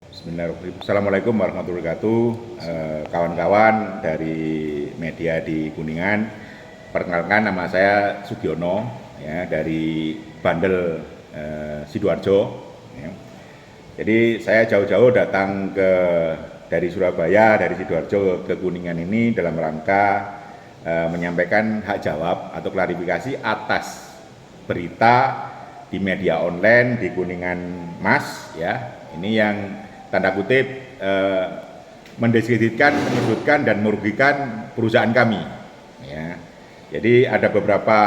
Bismillahirrahmanirrahim. Assalamualaikum warahmatullahi wabarakatuh. Kawan-kawan dari media di Kuningan, perkenalkan nama saya Sugiono, ya, dari Bandel Sidoarjo. Ya. Jadi saya jauh-jauh datang dari Surabaya, dari Sidoarjo ke Kuningan ini dalam rangka menyampaikan hak jawab atau klarifikasi atas berita di media online di Kuningan Mas, ya. Ini yang tanda kutip mendiskreditkan, menyudutkan dan merugikan perusahaan kami, ya. Jadi ada beberapa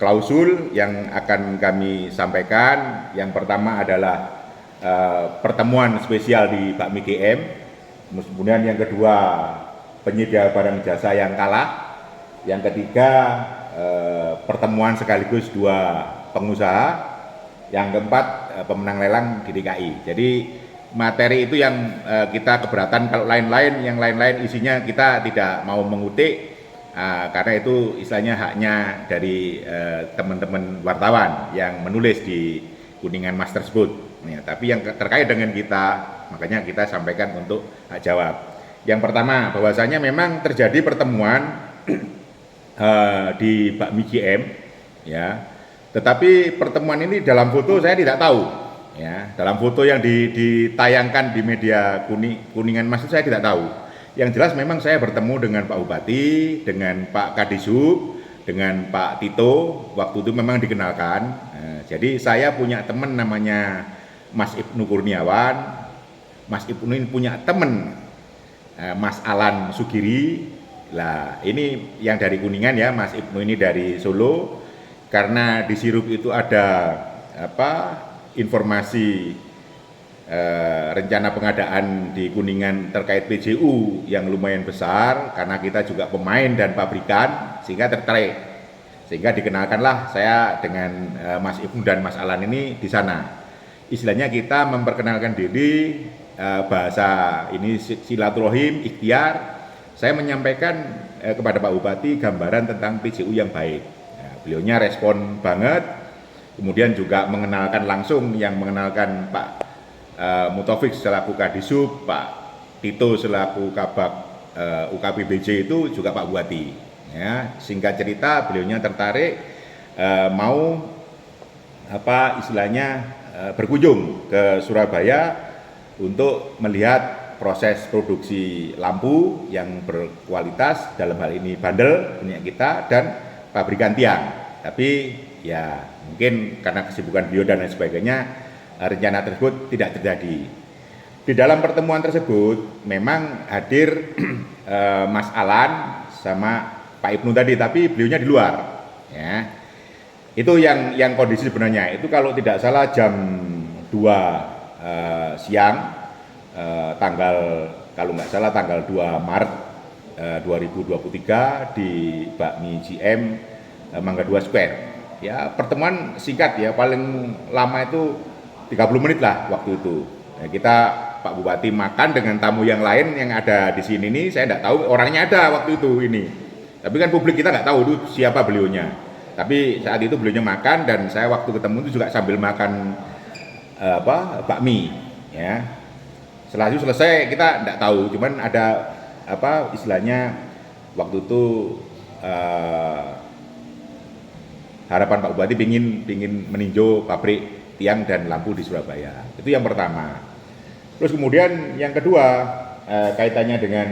klausul yang akan kami sampaikan. Yang pertama adalah pertemuan spesial di Bakmi GM. Kemudian yang kedua, penyedia barang jasa yang kalah. Yang ketiga, pertemuan sekaligus dua pengusaha. Yang keempat, pemenang lelang di DKI. Jadi materi itu yang kita keberatan. Kalau yang lain-lain isinya kita tidak mau mengutik, karena itu istilahnya haknya dari teman-teman wartawan yang menulis di Kuningan Mas tersebut. Ya, tapi yang terkait dengan kita, makanya kita sampaikan untuk hak jawab. Yang pertama, bahwasanya memang terjadi pertemuan di Bakmi GM, ya. Tetapi pertemuan ini dalam foto saya tidak tahu, ya. Dalam foto yang ditayangkan di media Kuningan Mas itu saya tidak tahu. Yang jelas memang saya bertemu dengan Pak Bupati, dengan Pak Kadisub, dengan Pak Tito. Waktu itu memang dikenalkan. Jadi saya punya teman namanya Mas Ibnu Kurniawan. Mas Ibnu ini punya teman Mas Alan Sugiri. Lah, ini yang dari Kuningan, ya. Mas Ibnu ini dari Solo. Karena di sirup itu ada informasi rencana pengadaan di Kuningan terkait PJU yang lumayan besar, karena kita juga pemain dan pabrikan, sehingga tertarik. Sehingga dikenalkanlah saya dengan Mas Ibnu dan Mas Alan ini di sana. Istilahnya kita memperkenalkan diri, bahasa ini silaturahim, ikhtiar. Saya menyampaikan kepada Pak Bupati gambaran tentang PJU yang baik. Beliaunya respon banget, kemudian juga mengenalkan langsung, yang mengenalkan Pak Mutaufik selaku Kadisub, Pak Tito selaku Kabak UKPBJ itu juga Pak Bupati. Ya, singkat cerita, beliaunya tertarik mau istilahnya berkunjung ke Surabaya untuk melihat proses produksi lampu yang berkualitas, dalam hal ini bandel punya kita, dan pabrikan tiang. Tapi ya mungkin karena kesibukan beliau dan lain sebagainya, rencana tersebut tidak terjadi. Di dalam pertemuan tersebut memang hadir Mas Alan sama Pak Ibnu tadi, tapi beliaunya di luar, ya. Itu yang kondisi sebenarnya. Itu kalau tidak salah jam 2 siang, kalau nggak salah tanggal 2 Maret 2023 di Bakmi GM Mangga 2 Square. Ya, pertemuan singkat, ya, paling lama itu 30 menit lah waktu itu. Ya, kita Pak Bupati makan dengan tamu yang lain yang ada di sini nih, saya tidak tahu orangnya ada waktu itu ini. Tapi kan publik kita nggak tahu itu siapa beliaunya. Tapi saat itu beliaunya makan, dan saya waktu ketemu itu juga sambil makan bakmi, ya. Setelah itu selesai kita tidak tahu, cuman ada istilahnya waktu itu harapan Pak Bupati pingin meninjau pabrik tiang dan lampu di Surabaya. Itu yang pertama. Terus kemudian yang kedua, kaitannya dengan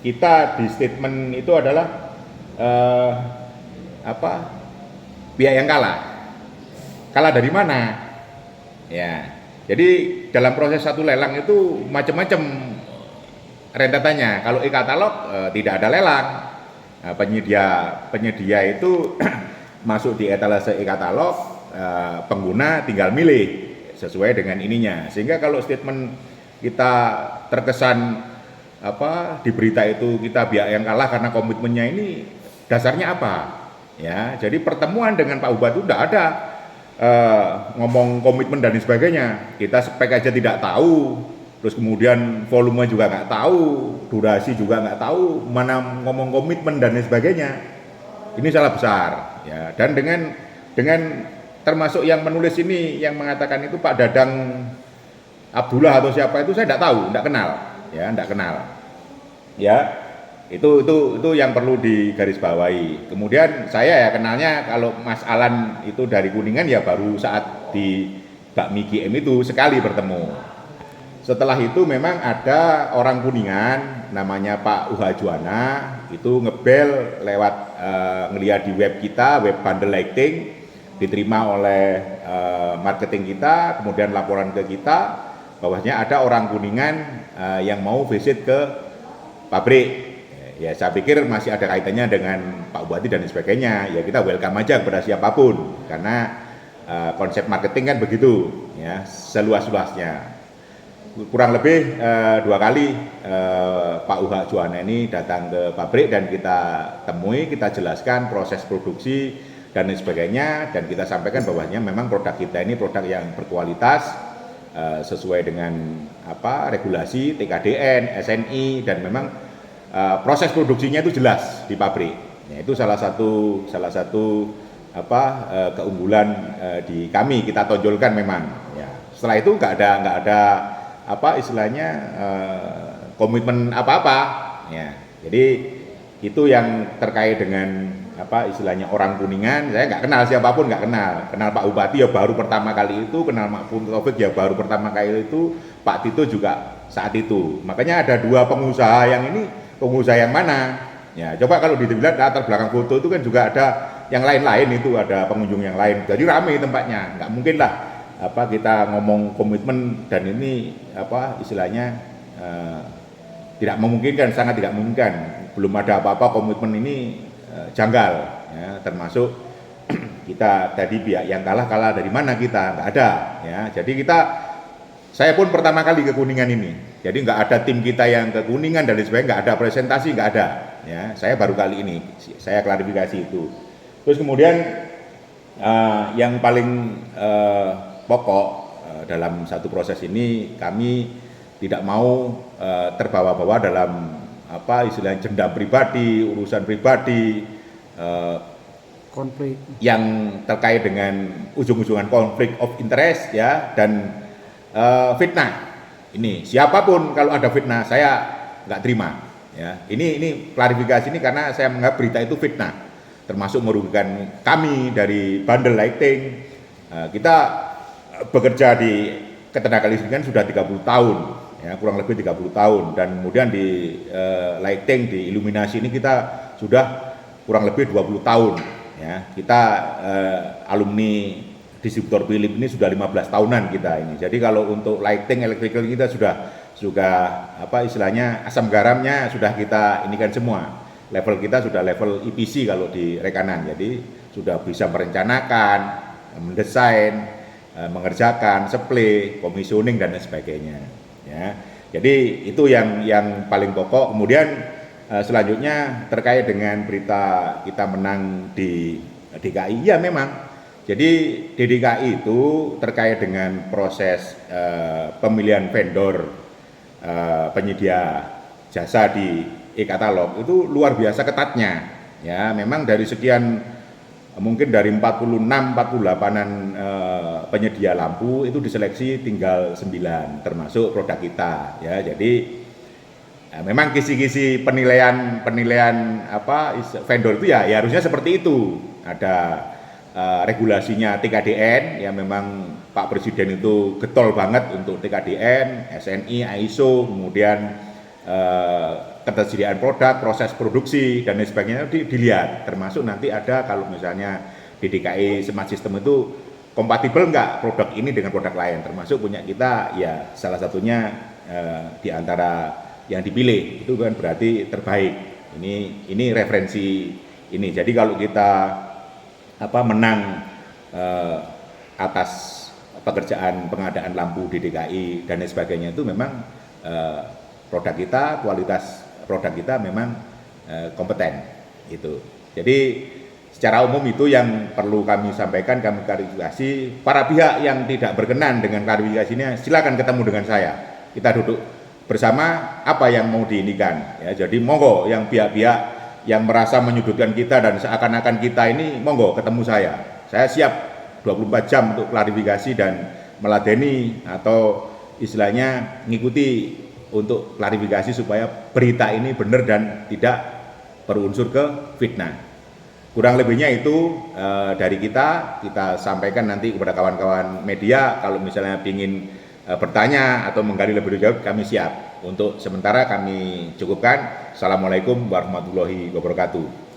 kita di statement itu adalah pihak yang kalah. Kalah dari mana? Ya. Jadi dalam proses satu lelang itu macam-macam rentetannya. Kalau e-katalog tidak ada lelang. Nah, penyedia itu masuk di etalase e-katalog, pengguna tinggal milih sesuai dengan ininya. Sehingga kalau statement kita terkesan di berita itu kita pihak yang kalah karena komitmennya, ini dasarnya apa? Ya, jadi pertemuan dengan Pak Bupati tidak ada ngomong komitmen dan sebagainya. Kita spek aja tidak tahu. Terus kemudian volume juga nggak tahu, durasi juga nggak tahu, mana ngomong komitmen dan lain sebagainya. Ini salah besar, ya. Dan dengan termasuk yang menulis ini yang mengatakan itu Pak Dadang Abdullah atau siapa itu saya tidak tahu, tidak kenal, ya, tidak kenal. Ya, itu yang perlu digarisbawahi. Kemudian saya ya kenalnya kalau Mas Alan itu dari Kuningan ya baru saat di Bakmi GM itu sekali bertemu. Setelah itu memang ada orang Kuningan namanya Pak Uha Juwana itu ngebel lewat ngelihat di web kita, web Bundle Lighting, diterima oleh marketing kita, kemudian laporan ke kita bahwasanya ada orang Kuningan yang mau visit ke pabrik. Ya saya pikir masih ada kaitannya dengan Pak Bupati dan sebagainya. Ya kita welcome aja kepada siapapun karena konsep marketing kan begitu, ya, seluas-luasnya. Kurang lebih 2 kali Pak Uha Juwana ini datang ke pabrik dan kita temui, kita jelaskan proses produksi dan lain sebagainya, dan kita sampaikan bahwasanya memang produk kita ini produk yang berkualitas sesuai dengan regulasi TKDN, SNI, dan memang proses produksinya itu jelas di pabrik. Ya, itu salah satu keunggulan di kami, kita tonjolkan memang. Ya. Setelah itu nggak ada komitmen apa-apa. Ya. Jadi itu yang terkait dengan orang Kuningan. Saya nggak kenal siapapun, nggak kenal Pak Bupati ya baru pertama kali itu, kenal Mak Taufik ya baru pertama kali itu, Pak Tito juga saat itu. Makanya ada 2 pengusaha yang ini, pengusaha yang mana? Ya coba kalau dilihat latar belakang foto itu kan juga ada yang lain-lain, itu ada pengunjung yang lain, jadi ramai tempatnya. Nggak mungkin lah kita ngomong komitmen dan ini tidak memungkinkan, sangat tidak memungkinkan. Belum ada apa-apa, komitmen ini janggal, ya, termasuk kita tadi pihak yang kalah dari mana kita, nggak ada, ya. Jadi saya pun pertama kali ke Kuningan ini, jadi nggak ada tim kita yang ke Kuningan dan sebagainya, nggak ada presentasi, nggak ada, ya. Saya baru kali ini, saya klarifikasi itu. Terus kemudian yang paling pokok dalam satu proses ini, kami tidak mau terbawa-bawa dalam dendam pribadi, urusan pribadi, konflik yang terkait dengan ujung-ujungan konflik of interest, ya, dan fitnah. Ini siapapun kalau ada fitnah saya nggak terima, ya. Ini klarifikasi ini karena saya menganggap berita itu fitnah, termasuk merugikan kami dari Bundle Lighting. Kita bekerja di ketenagalistrikan sudah 30 tahun, ya, kurang lebih 30 tahun, dan kemudian di lighting, di iluminasi ini kita sudah kurang lebih 20 tahun, ya. Kita alumni distributor Philips ini sudah 15 tahunan kita ini. Jadi kalau untuk lighting, electrical kita sudah asam garamnya sudah kita inikan semua. Level kita sudah level EPC kalau di rekanan. Jadi sudah bisa merencanakan, mendesain, mengerjakan, supply, commissioning dan sebagainya, ya. Jadi itu yang paling pokok. Kemudian selanjutnya terkait dengan berita kita menang di DKI, ya memang. Jadi di DKI itu terkait dengan proses pemilihan vendor penyedia jasa di e-katalog itu luar biasa ketatnya, ya. Memang dari sekian, mungkin dari 46-48an penyedia lampu itu diseleksi tinggal 9 termasuk produk kita, ya. Jadi memang kisi-kisi penilaian vendor itu ya harusnya seperti itu. Ada regulasinya TKDN, ya, memang Pak Presiden itu getol banget untuk TKDN, SNI, ISO, kemudian ketersediaan produk, proses produksi dan lain sebagainya dilihat. Termasuk nanti ada kalau misalnya di DKI Smart System itu kompatibel nggak produk ini dengan produk lain, termasuk punya kita, ya salah satunya di antara yang dipilih itu kan berarti terbaik. Ini referensi ini. Jadi kalau kita menang atas pekerjaan pengadaan lampu di DKI dan lain sebagainya, itu memang produk kita, kualitas produk kita memang kompeten itu. Jadi secara umum itu yang perlu kami sampaikan, kami klarifikasi. Para pihak yang tidak berkenan dengan klarifikasinya silakan ketemu dengan saya, kita duduk bersama apa yang mau diinikan, ya. Jadi monggo yang pihak-pihak yang merasa menyudutkan kita dan seakan-akan kita ini, monggo ketemu saya siap 24 jam untuk klarifikasi dan meladeni atau istilahnya ngikuti untuk klarifikasi supaya berita ini benar dan tidak berunsur ke fitnah. Kurang lebihnya itu dari kita sampaikan nanti kepada kawan-kawan media. Kalau misalnya ingin bertanya atau menggali lebih jauh, kami siap. Untuk sementara kami cukupkan. Assalamualaikum warahmatullahi wabarakatuh.